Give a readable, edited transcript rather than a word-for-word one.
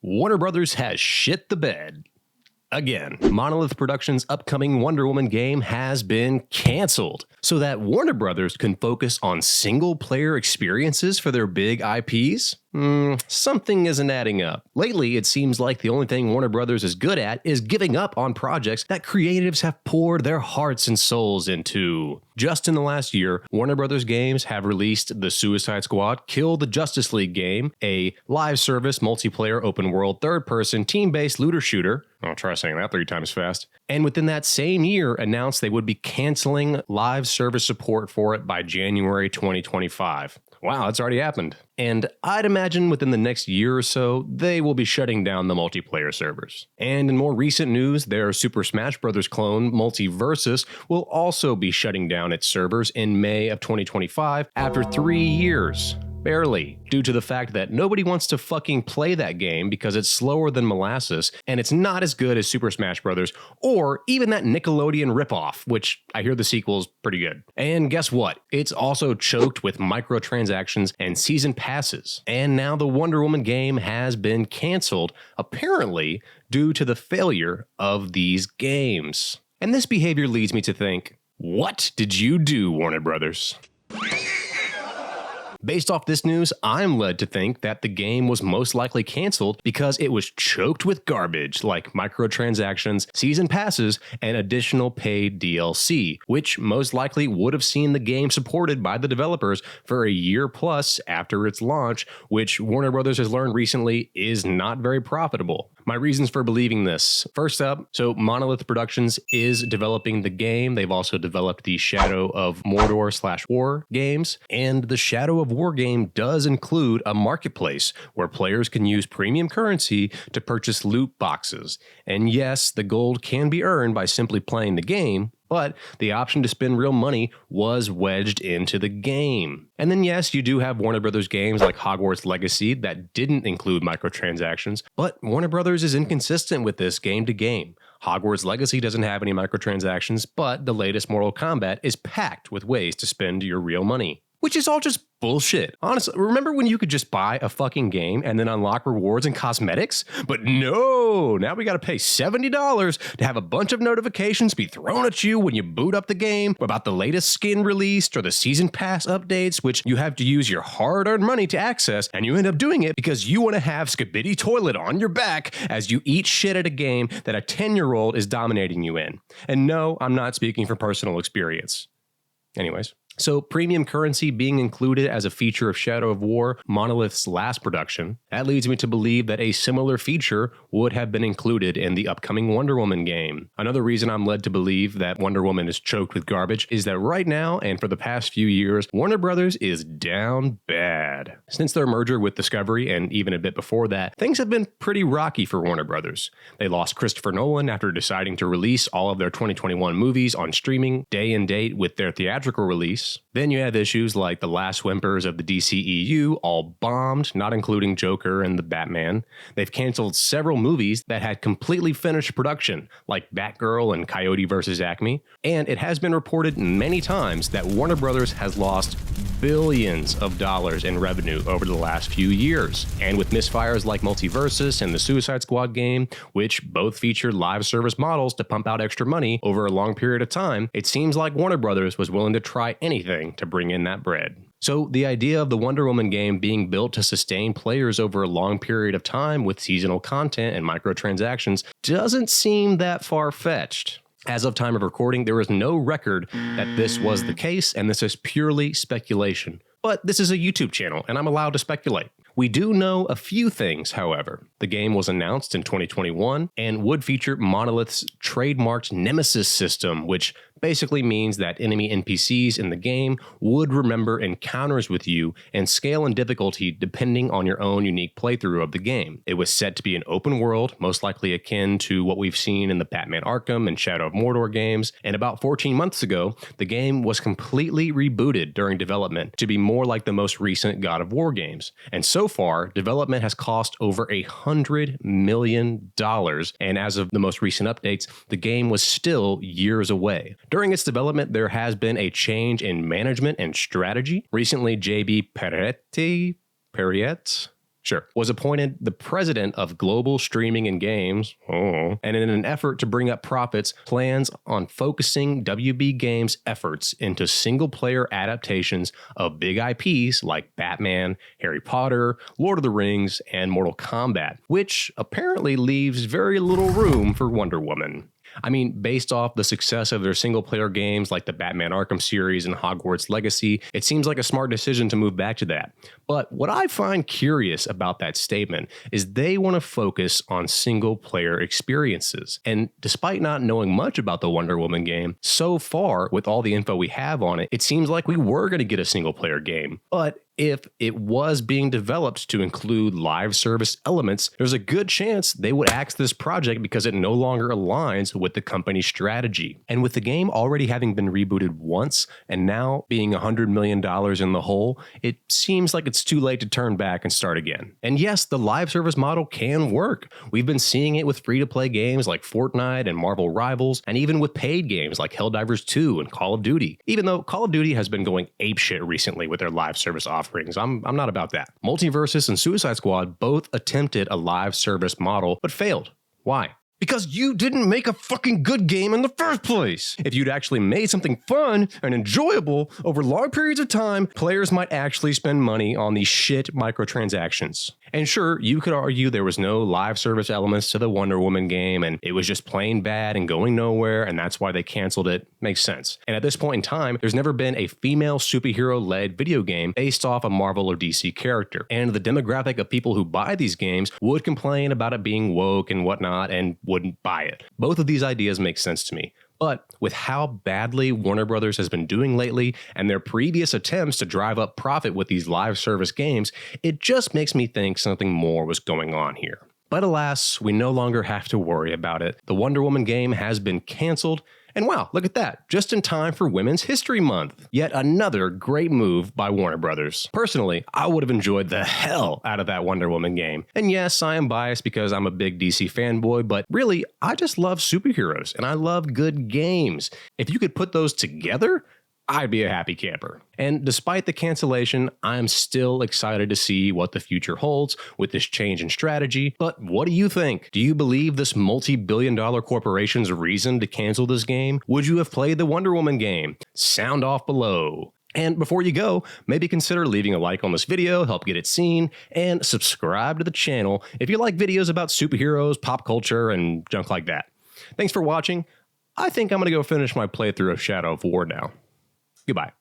Warner Brothers has shit the bed. Again, Monolith Productions' upcoming Wonder Woman game has been canceled so that Warner Brothers can focus on single-player experiences for their big IPs? Something isn't adding up. Lately, it seems like the only thing Warner Brothers is good at is giving up on projects that creatives have poured their hearts and souls into. Just in the last year, Warner Brothers games have released the Suicide Squad Kill the Justice League game, a live service multiplayer open world third-person team-based looter shooter. I'll try saying that 3 times fast. And within that same year, announced they would be canceling live service support for it by January 2025. Wow, that's already happened. And I'd imagine within the next year or so, they will be shutting down the multiplayer servers. And in more recent news, their Super Smash Bros. Clone, Multiversus, will also be shutting down its servers in May of 2025 after 3 years. Barely, due to the fact that nobody wants to fucking play that game because it's slower than molasses and it's not as good as Super Smash Bros. Or even that Nickelodeon ripoff, which I hear the sequel's pretty good. And guess what? It's also choked with microtransactions and season passes. And now the Wonder Woman game has been canceled, apparently due to the failure of these games. And this behavior leads me to think, what did you do, Warner Brothers? Based off this news, I'm led to think that the game was most likely canceled because it was choked with garbage like microtransactions, season passes, and additional paid DLC, which most likely would have seen the game supported by the developers for a year plus after its launch, which Warner Brothers has learned recently is not very profitable. My reasons for believing this. First up, so Monolith Productions is developing the game. They've also developed the Shadow of Mordor/War games, and the Shadow of War game does include a marketplace where players can use premium currency to purchase loot boxes. And yes, the gold can be earned by simply playing the game, but the option to spend real money was wedged into the game. And then yes, you do have Warner Brothers games like Hogwarts Legacy that didn't include microtransactions, but Warner Brothers is inconsistent with this game to game. Hogwarts Legacy doesn't have any microtransactions, but the latest Mortal Kombat is packed with ways to spend your real money. Which is all just bullshit. Honestly, remember when you could just buy a fucking game and then unlock rewards and cosmetics? But no, now we gotta pay $70 to have a bunch of notifications be thrown at you when you boot up the game about the latest skin released or the season pass updates, which you have to use your hard-earned money to access, and you end up doing it because you want to have Skibidi Toilet on your back as you eat shit at a game that a 10-year-old is dominating you in. And no, I'm not speaking from personal experience. Anyways. So premium currency being included as a feature of Shadow of War, Monolith's last production, that leads me to believe that a similar feature would have been included in the upcoming Wonder Woman game. Another reason I'm led to believe that Wonder Woman is choked with garbage is that right now, and for the past few years, Warner Brothers is down bad. Since their merger with Discovery, and even a bit before that, things have been pretty rocky for Warner Brothers. They lost Christopher Nolan after deciding to release all of their 2021 movies on streaming day and date with their theatrical release. Then you have issues like the last whimpers of the DCEU all bombed, not including Joker and the Batman. They've canceled several movies that had completely finished production, like Batgirl and Coyote vs. Acme. And it has been reported many times that Warner Brothers has lost billions of dollars in revenue over the last few years. And with misfires like Multiversus and the Suicide Squad game, which both feature live service models to pump out extra money over a long period of time, it seems like Warner Brothers was willing to try anything to bring in that bread. So the idea of the Wonder Woman game being built to sustain players over a long period of time with seasonal content and microtransactions doesn't seem that far-fetched. As of time of recording, there is no record that this was the case, and this is purely speculation. But this is a YouTube channel, and I'm allowed to speculate. We do know a few things, however. The game was announced in 2021 and would feature Monolith's trademarked Nemesis system, which basically means that enemy NPCs in the game would remember encounters with you and scale in difficulty depending on your own unique playthrough of the game. It was set to be an open world, most likely akin to what we've seen in the Batman Arkham and Shadow of Mordor games, and about 14 months ago, the game was completely rebooted during development to be more like the most recent God of War games. And so far, development has cost over $100 million, and as of the most recent updates, the game was still years away. During its development, there has been a change in management and strategy. Recently, JB Perrette, Sure, was appointed the president of Global Streaming and Games, and in an effort to bring up profits, plans on focusing WB Games' efforts into single-player adaptations of big IPs like Batman, Harry Potter, Lord of the Rings, and Mortal Kombat, which apparently leaves very little room for Wonder Woman. I mean, based off the success of their single-player games like the Batman Arkham series and Hogwarts Legacy, it seems like a smart decision to move back to that. But what I find curious about that statement is they want to focus on single-player experiences. And despite not knowing much about the Wonder Woman game, so far, with all the info we have on it, it seems like we were going to get a single-player game. But if it was being developed to include live service elements, there's a good chance they would axe this project because it no longer aligns with the company's strategy. And with the game already having been rebooted once and now being $100 million in the hole, it seems like it's too late to turn back and start again. And yes, the live service model can work. We've been seeing it with free-to-play games like Fortnite and Marvel Rivals, and even with paid games like Helldivers 2 and Call of Duty, even though Call of Duty has been going apeshit recently with their live service offerings. I'm not about that. Multiversus and Suicide Squad both attempted a live service model, but failed. Why? Because you didn't make a fucking good game in the first place. If you'd actually made something fun and enjoyable over long periods of time, players might actually spend money on these shit microtransactions. And sure, you could argue there was no live service elements to the Wonder Woman game and it was just plain bad and going nowhere and that's why they canceled it. Makes sense. And at this point in time, there's never been a female superhero-led video game based off a Marvel or DC character. And the demographic of people who buy these games would complain about it being woke and whatnot and wouldn't buy it. Both of these ideas make sense to me. But with how badly Warner Brothers has been doing lately and their previous attempts to drive up profit with these live service games, it just makes me think something more was going on here. But alas, we no longer have to worry about it. The Wonder Woman game has been canceled. And wow, look at that, just in time for Women's History Month. Yet another great move by Warner Brothers. Personally, I would have enjoyed the hell out of that Wonder Woman game. And yes, I am biased because I'm a big DC fanboy, but really, I just love superheroes and I love good games. If you could put those together, I'd be a happy camper. And despite the cancellation, I'm still excited to see what the future holds with this change in strategy. But what do you think? Do you believe this multi-billion-dollar corporation's reason to cancel this game? Would you have played the Wonder Woman game? Sound off below. And before you go, maybe consider leaving a like on this video, help get it seen, and subscribe to the channel if you like videos about superheroes, pop culture, and junk like that. Thanks for watching. I think I'm going to go finish my playthrough of Shadow of War now. Goodbye.